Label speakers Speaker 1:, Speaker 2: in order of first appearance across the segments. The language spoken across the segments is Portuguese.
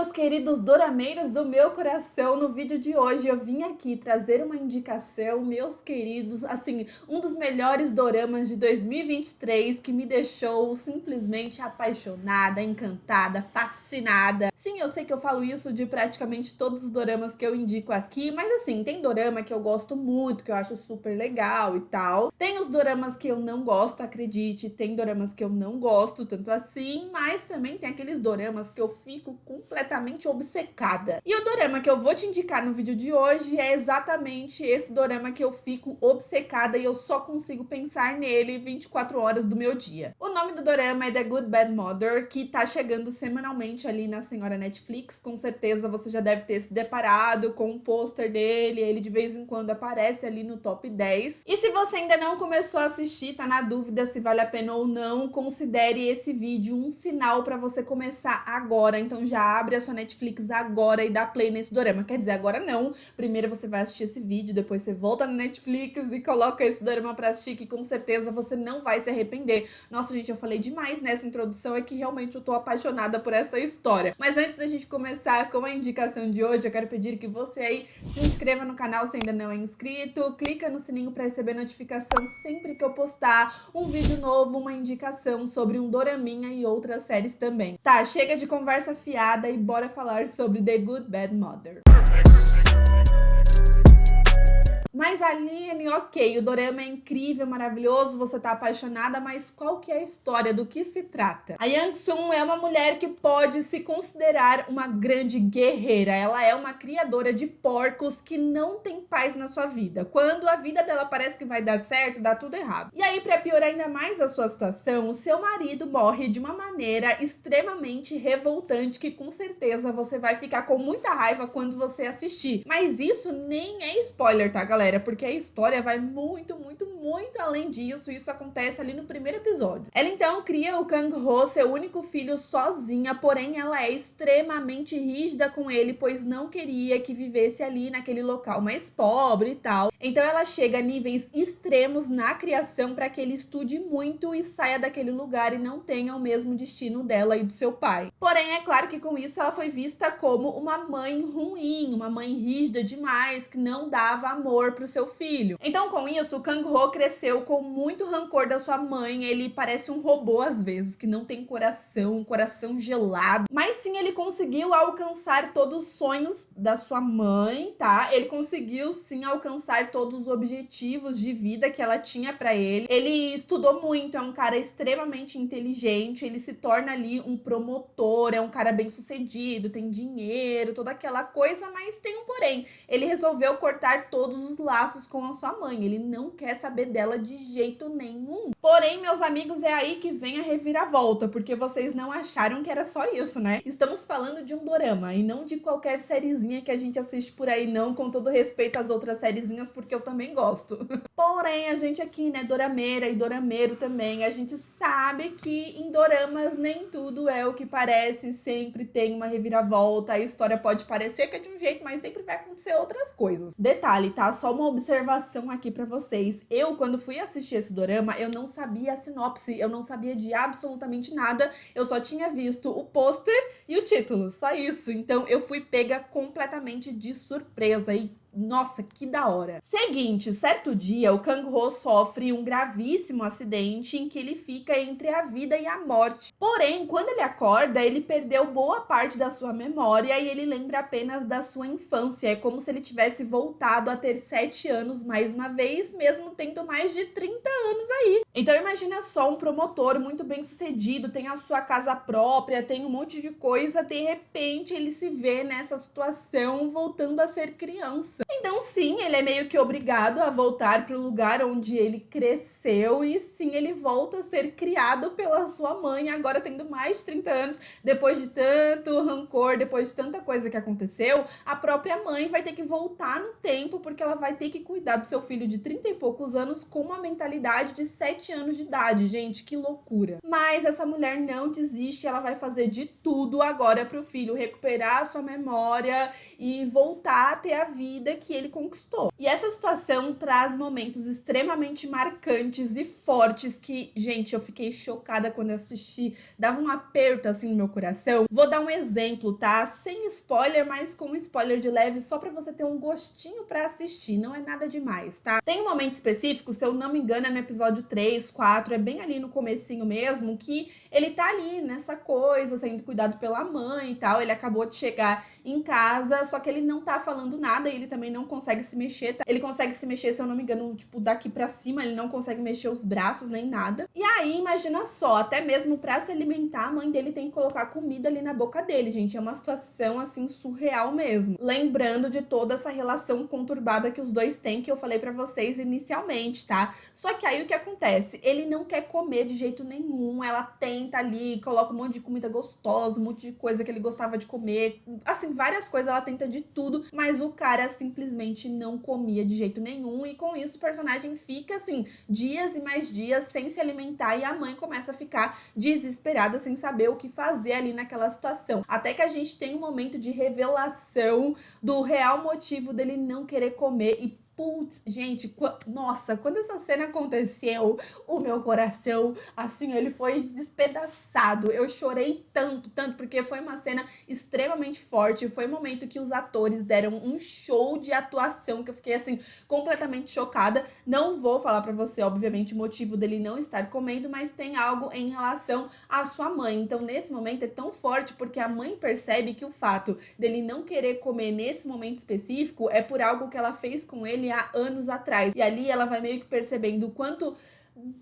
Speaker 1: meus queridos dorameiros do meu coração, no vídeo de hoje eu vim aqui trazer uma indicação, meus queridos, assim, um dos melhores doramas de 2023 que me deixou simplesmente apaixonada, encantada, fascinada. Sim, eu sei que eu falo isso de praticamente todos os doramas que eu indico aqui, mas assim, tem dorama que eu gosto muito, que eu acho super legal e tal. Tem os doramas que eu não gosto, acredite, tem doramas que eu não gosto tanto assim, mas também tem aqueles doramas que eu fico completamente obcecada. E o dorama que eu vou te indicar no vídeo de hoje é exatamente esse dorama que eu fico obcecada e eu só consigo pensar nele 24 horas do meu dia. O nome do dorama é The Good Bad Mother, que tá chegando semanalmente ali na senhora Netflix. Com certeza você já deve ter se deparado com o pôster dele, ele de vez em quando aparece ali no top 10. E se você ainda não começou a assistir, tá na dúvida se vale a pena ou não, considere esse vídeo um sinal pra você começar agora. Então já abre a sua Netflix agora e dá play nesse dorama. Quer dizer, agora não. Primeiro você vai assistir esse vídeo, depois você volta na Netflix e coloca esse dorama pra assistir, que com certeza você não vai se arrepender. Nossa, gente, eu falei demais nessa introdução, é que realmente eu tô apaixonada por essa história. Mas antes da gente começar com a indicação de hoje, eu quero pedir que você aí se inscreva no canal se ainda não é inscrito, clica no sininho pra receber notificação sempre que eu postar um vídeo novo, uma indicação sobre um doraminha e outras séries também. Tá, chega de conversa fiada e bora falar sobre The Good Bad Mother. Mas Aline, ok, o dorama é incrível, maravilhoso, você tá apaixonada, mas qual que é a história, do que se trata? A Yang Sun é uma mulher que pode se considerar uma grande guerreira. Ela é uma criadora de porcos que não tem paz na sua vida. Quando a vida dela parece que vai dar certo, dá tudo errado. E aí, pra piorar ainda mais a sua situação, o seu marido morre de uma maneira extremamente revoltante, que com certeza você vai ficar com muita raiva quando você assistir. Mas isso nem é spoiler, tá, galera? Porque a história vai muito além disso. Isso acontece ali no primeiro episódio. Ela então cria o Kang-ho, seu único filho, sozinha, porém ela é extremamente rígida com ele, pois não queria que vivesse ali naquele local mais pobre e tal. Então ela chega a níveis extremos na criação para que ele estude muito e saia daquele lugar e não tenha o mesmo destino dela e do seu pai. Porém, é claro que com isso ela foi vista como uma mãe ruim, uma mãe rígida demais, que não dava amor pro seu filho. Então, com isso, o Kang-ho cresceu com muito rancor da sua mãe. Ele parece um robô às vezes, que não tem coração, um coração gelado. Mas sim, ele conseguiu alcançar todos os sonhos da sua mãe, tá? Ele conseguiu sim alcançar todos os objetivos de vida que ela tinha pra ele. Ele estudou muito, é um cara extremamente inteligente, ele se torna ali um promotor, é um cara bem sucedido, tem dinheiro, toda aquela coisa, mas tem um porém. Ele resolveu cortar todos os laços com a sua mãe, ele não quer saber dela de jeito nenhum. Porém, meus amigos, é aí que vem a reviravolta, porque vocês não acharam que era só isso, né? Estamos falando de um dorama e não de qualquer sériezinha que a gente assiste por aí, não, com todo respeito às outras sériezinhas, porque eu também gosto. Porém, a gente aqui, né, dorameira e dorameiro também, a gente sabe que em doramas nem tudo é o que parece, sempre tem uma reviravolta, a história pode parecer que é de um jeito, mas sempre vai acontecer outras coisas. Detalhe, tá? Só uma observação aqui pra vocês. Eu, quando fui assistir esse dorama, eu não sabia a sinopse, eu não sabia de absolutamente nada, eu só tinha visto o pôster e o título, só isso. Então eu fui pega completamente de surpresa e nossa, que da hora. Seguinte, certo dia, o Kang-ho sofre um gravíssimo acidente em que ele fica entre a vida e a morte. Porém, quando ele acorda, ele perdeu boa parte da sua memória e ele lembra apenas da sua infância. É como se ele tivesse voltado a ter 7 anos mais uma vez, mesmo tendo mais de 30 anos aí. Então imagina só, um promotor muito bem sucedido, tem a sua casa própria, tem um monte de coisa, de repente ele se vê nessa situação voltando a ser criança. Então sim, ele é meio que obrigado a voltar para o lugar onde ele cresceu e sim, ele volta a ser criado pela sua mãe, agora tendo mais de 30 anos, depois de tanto rancor, depois de tanta coisa que aconteceu, a própria mãe vai ter que voltar no tempo porque ela vai ter que cuidar do seu filho de 30 e poucos anos com uma mentalidade de 7 anos de idade. Gente, que loucura. Mas essa mulher não desiste, ela vai fazer de tudo agora para o filho recuperar a sua memória e voltar a ter a vida que ele conquistou. E essa situação traz momentos extremamente marcantes e fortes que, gente, eu fiquei chocada quando eu assisti, dava um aperto assim no meu coração. Vou dar um exemplo, tá? Sem spoiler, mas com um spoiler de leve, só pra você ter um gostinho pra assistir, não é nada demais, tá? Tem um momento específico, se eu não me engano, é no episódio 3, 4, é bem ali no comecinho mesmo, que ele tá ali nessa coisa, sendo cuidado pela mãe e tal, ele acabou de chegar em casa, só que ele não tá falando nada e ele também não consegue se mexer, tá? Ele consegue se mexer, se eu não me engano, tipo, daqui pra cima, ele não consegue mexer os braços nem nada. E aí, imagina só, até mesmo pra se alimentar, a mãe dele tem que colocar comida ali na boca dele, gente. É uma situação, assim, surreal mesmo. Lembrando de toda essa relação conturbada que os dois têm, que eu falei pra vocês inicialmente, tá? Só que aí o que acontece? Ele não quer comer de jeito nenhum, ela tenta ali, coloca um monte de comida gostosa, um monte de coisa que ele gostava de comer, assim, várias coisas, ela tenta de tudo, mas o cara simplesmente não comia de jeito nenhum, e com isso o personagem fica, assim, dias e mais dias sem se alimentar, e a mãe começa a ficar desesperada, sem saber o que fazer ali naquela situação. Até que a gente tem um momento de revelação do real motivo dele não querer comer, e putz, gente, nossa, quando essa cena aconteceu, o meu coração, assim, ele foi despedaçado. Eu chorei tanto, tanto, porque foi uma cena extremamente forte. Foi um momento que os atores deram um show de atuação que eu fiquei, assim, completamente chocada. Não vou falar pra você, obviamente, o motivo dele não estar comendo, mas tem algo em relação à sua mãe. Então, nesse momento é tão forte porque a mãe percebe que o fato dele não querer comer nesse momento específico é por algo que ela fez com ele há anos atrás. E ali ela vai meio que percebendo o quanto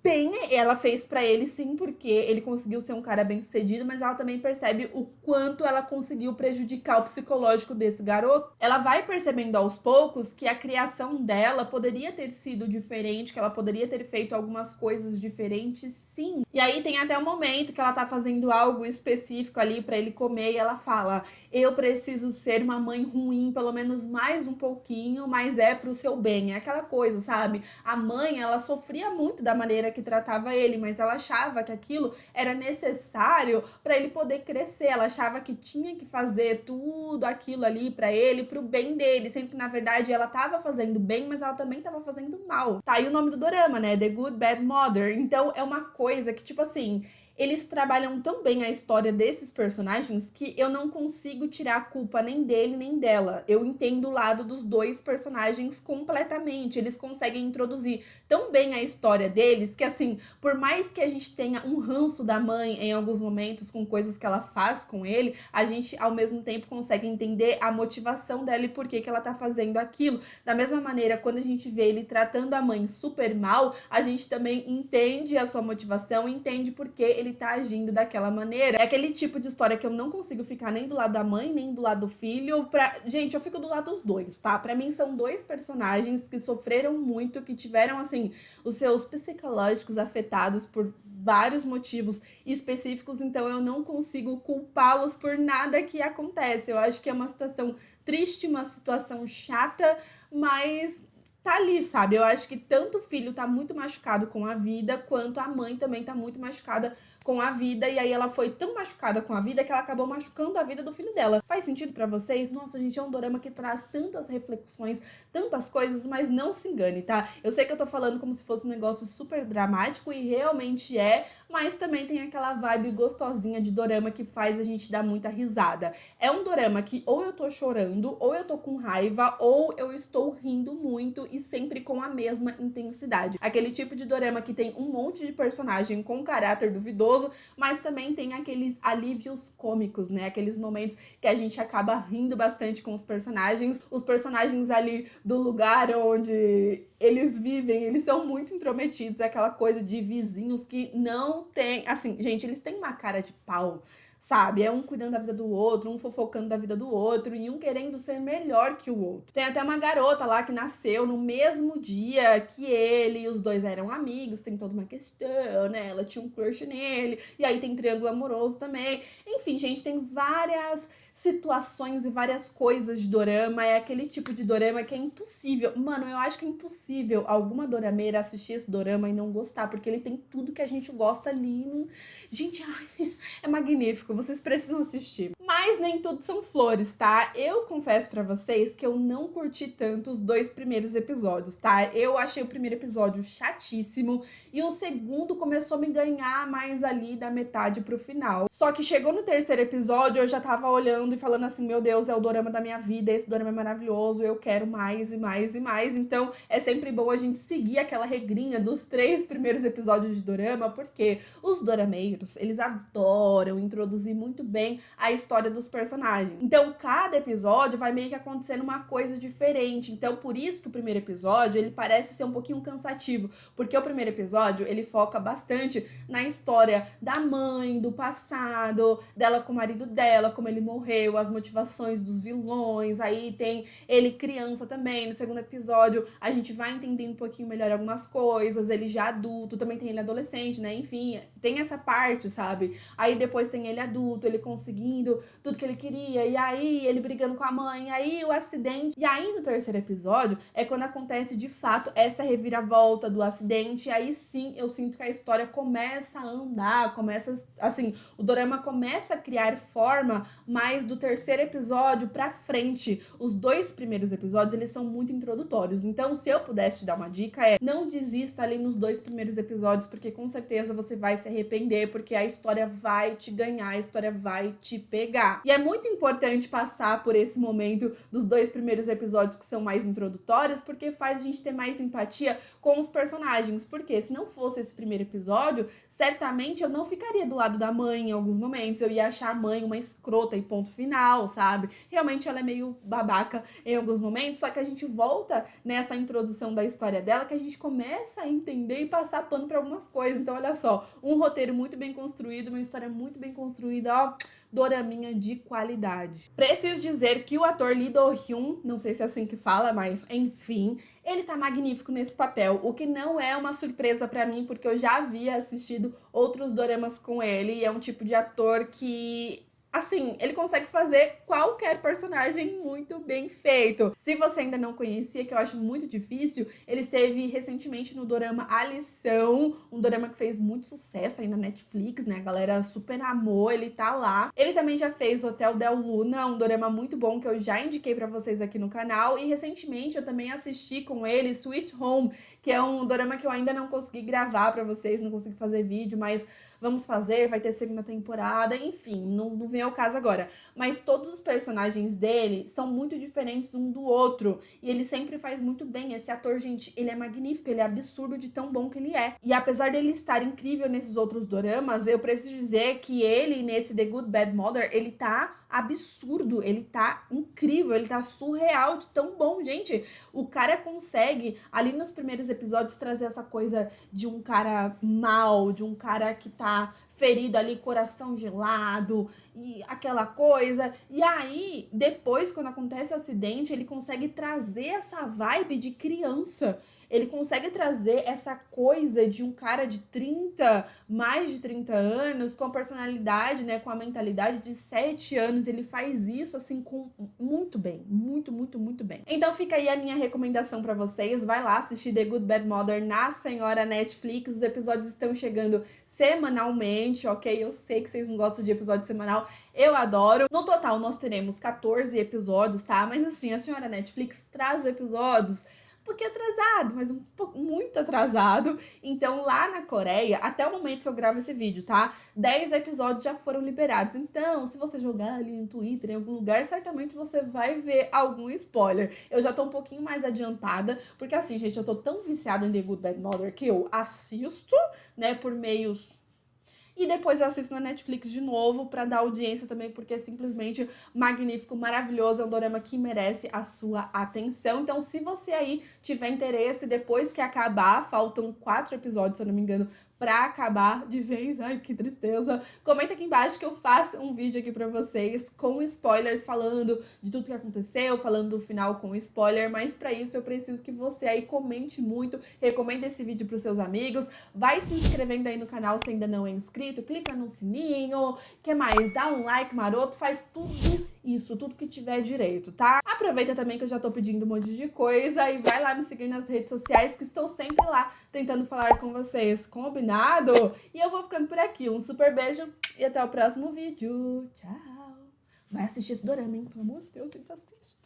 Speaker 1: bem ela fez pra ele, sim, porque ele conseguiu ser um cara bem sucedido, mas ela também percebe o quanto ela conseguiu prejudicar o psicológico desse garoto. Ela vai percebendo aos poucos que a criação dela poderia ter sido diferente, que ela poderia ter feito algumas coisas diferentes, sim. E aí tem até o momento que ela tá fazendo algo específico ali pra ele comer e ela fala: eu preciso ser uma mãe ruim, pelo menos mais um pouquinho, mas é pro seu bem. É aquela coisa, sabe? A mãe, ela sofria muito da maneira que tratava ele, mas ela achava que aquilo era necessário para ele poder crescer. Ela achava que tinha que fazer tudo aquilo ali para ele, pro bem dele, sendo que na verdade ela tava fazendo bem, mas ela também tava fazendo mal. Tá aí o nome do dorama, né? The Good Bad Mother. Então é uma coisa que, tipo assim, eles trabalham tão bem a história desses personagens que eu não consigo tirar a culpa nem dele nem dela. Eu entendo o lado dos dois personagens completamente. Eles conseguem introduzir tão bem a história deles que, assim, por mais que a gente tenha um ranço da mãe em alguns momentos com coisas que ela faz com ele, a gente ao mesmo tempo consegue entender a motivação dela e por que que ela tá fazendo aquilo. Da mesma maneira, quando a gente vê ele tratando a mãe super mal, a gente também entende a sua motivação, entende por que ele tá agindo daquela maneira. É aquele tipo de história que eu não consigo ficar nem do lado da mãe, nem do lado do filho. Gente, eu fico do lado dos dois, tá? Pra mim são dois personagens que sofreram muito, que tiveram, assim, os seus psicológicos afetados por vários motivos específicos, então eu não consigo culpá-los por nada que acontece. Eu acho que é uma situação triste, uma situação chata, mas tá ali, sabe? Eu acho que tanto o filho tá muito machucado com a vida, quanto a mãe também tá muito machucada com a vida, e aí ela foi tão machucada com a vida que ela acabou machucando a vida do filho dela. Faz sentido pra vocês? Nossa, gente, é um dorama que traz tantas reflexões, tantas coisas, mas não se engane, tá? Eu sei que eu tô falando como se fosse um negócio super dramático, e realmente é, mas também tem aquela vibe gostosinha de dorama que faz a gente dar muita risada. É um dorama que ou eu tô chorando, ou eu tô com raiva, ou eu estou rindo muito, e sempre com a mesma intensidade. Aquele tipo de dorama que tem um monte de personagem com caráter duvidoso, mas também tem aqueles alívios cômicos, né? Aqueles momentos que a gente acaba rindo bastante com os personagens ali do lugar onde eles vivem, eles são muito intrometidos, é aquela coisa de vizinhos que não tem, assim, gente, eles têm uma cara de pau, sabe? É um cuidando da vida do outro, um fofocando da vida do outro e um querendo ser melhor que o outro. Tem até uma garota lá que nasceu no mesmo dia que ele, e os dois eram amigos, tem toda uma questão, né? Ela tinha um crush nele, e aí tem triângulo amoroso também. Enfim, gente, tem várias situações e várias coisas de dorama. É aquele tipo de dorama que é impossível. Mano, eu acho que é impossível alguma dorameira assistir esse dorama e não gostar, porque ele tem tudo que a gente gosta ali. Gente, ai, é magnífico. Vocês precisam assistir. Mas Mas nem tudo são flores, tá? Eu confesso pra vocês que eu não curti tanto os 2 primeiros episódios, tá? Eu achei o primeiro episódio chatíssimo e o segundo começou a me ganhar mais ali da metade pro final. Só que chegou no terceiro episódio, eu já tava olhando e falando assim, meu Deus, é o dorama da minha vida, esse dorama é maravilhoso, eu quero mais e mais e mais. Então é sempre bom a gente seguir aquela regrinha dos 3 primeiros episódios de dorama, porque os dorameiros, eles adoram introduzir muito bem a história dos personagens. Então cada episódio vai meio que acontecendo uma coisa diferente. Então por isso que o primeiro episódio, ele parece ser um pouquinho cansativo, porque o primeiro episódio, ele foca bastante na história da mãe, do passado, dela com o marido dela, como ele morreu, as motivações dos vilões, aí tem ele criança também. No segundo episódio, a gente vai entender um pouquinho melhor algumas coisas, ele já adulto, também tem ele adolescente, né? Enfim, tem essa parte, sabe? Aí depois tem ele adulto, ele conseguindo tudo que ele queria, e aí ele brigando com a mãe, aí o acidente. E aí no terceiro episódio é quando acontece de fato essa reviravolta do acidente, e aí sim eu sinto que a história começa a andar, começa assim, o dorama começa a criar forma mais do terceiro episódio pra frente. Os 2 primeiros episódios, eles são muito introdutórios, então se eu pudesse te dar uma dica não desista ali nos 2 primeiros episódios, porque com certeza você vai se arrepender, porque a história vai te ganhar, a história vai te pegar. E é muito importante passar por esse momento dos 2 primeiros episódios que são mais introdutórios, porque faz a gente ter mais empatia com os personagens, porque se não fosse esse primeiro episódio, certamente eu não ficaria do lado da mãe em alguns momentos, eu ia achar a mãe uma escrota e ponto final, sabe? Realmente ela é meio babaca em alguns momentos, só que a gente volta nessa introdução da história dela, que a gente começa a entender e passar pano pra algumas coisas. Então olha só, um roteiro muito bem construído, uma história muito bem construída, ó, doraminha de qualidade. Preciso dizer que o ator Lee Do-hyun, não sei se é assim que fala, mas enfim, ele tá magnífico nesse papel, o que não é uma surpresa pra mim, porque eu já havia assistido outros doramas com ele, e é um tipo de ator que, assim, ele consegue fazer qualquer personagem muito bem feito. Se você ainda não conhecia, que eu acho muito difícil, ele esteve recentemente no dorama A Lição, um dorama que fez muito sucesso aí na Netflix, né? A galera super amou, ele tá lá. Ele também já fez Hotel Del Luna, um dorama muito bom que eu já indiquei pra vocês aqui no canal. E recentemente eu também assisti com ele Sweet Home, que é um dorama que eu ainda não consegui gravar pra vocês, não consegui fazer vídeo, mas vamos fazer, vai ter segunda temporada, enfim, não vem ao caso agora. Mas todos os personagens dele são muito diferentes um do outro, e ele sempre faz muito bem. Esse ator, gente, ele é magnífico, ele é absurdo de tão bom que ele é. E apesar dele estar incrível nesses outros doramas, eu preciso dizer que ele, nesse The Good Bad Mother, ele tá absurdo, ele tá incrível, ele tá surreal de tão bom, gente. O cara consegue, ali nos primeiros episódios, trazer essa coisa de um cara mal, de um cara que tá ferido ali, coração gelado e aquela coisa. E aí, depois, quando acontece o acidente, ele consegue trazer essa vibe de criança. Ele consegue trazer essa coisa de um cara de 30, mais de 30 anos, com a personalidade, né, com a mentalidade de 7 anos. Ele faz isso, assim, com muito bem, muito bem. Então fica aí a minha recomendação pra vocês. Vai lá assistir The Good Bad Mother na senhora Netflix. Os episódios estão chegando semanalmente, ok? Eu sei que vocês não gostam de episódio semanal, eu adoro. No total, nós teremos 14 episódios, tá? Mas assim, a senhora Netflix traz os episódios um pouquinho atrasado, mas um pouco muito atrasado. Então, lá na Coreia, até o momento que eu gravo esse vídeo, tá? 10 episódios já foram liberados. Então, se você jogar ali no Twitter, em algum lugar, certamente você vai ver algum spoiler. Eu já tô um pouquinho mais adiantada, porque assim, gente, eu tô tão viciada em The Good Bad Mother que eu assisto, né, por meios... E depois eu assisto na Netflix de novo pra dar audiência também, porque é simplesmente magnífico, maravilhoso. É um dorama que merece a sua atenção. Então, se você aí tiver interesse, depois que acabar, faltam 4 episódios, se eu não me engano, pra acabar de vez. Ai, que tristeza. Comenta aqui embaixo que eu faço um vídeo aqui pra vocês com spoilers, falando de tudo que aconteceu, falando do final com spoiler. Mas pra isso eu preciso que você aí comente muito, recomenda esse vídeo pros seus amigos, vai se inscrevendo aí no canal se ainda não é inscrito, clica no sininho, que mais? Dá um like maroto, faz tudo isso, tudo que tiver direito, tá? Aproveita também que eu já tô pedindo um monte de coisa e vai lá me seguir nas redes sociais, que estou sempre lá tentando falar com vocês, combinado? E eu vou ficando por aqui. Um super beijo e até o próximo vídeo. Tchau! Vai assistir esse dorama, hein? Pelo amor de Deus, gente, assiste.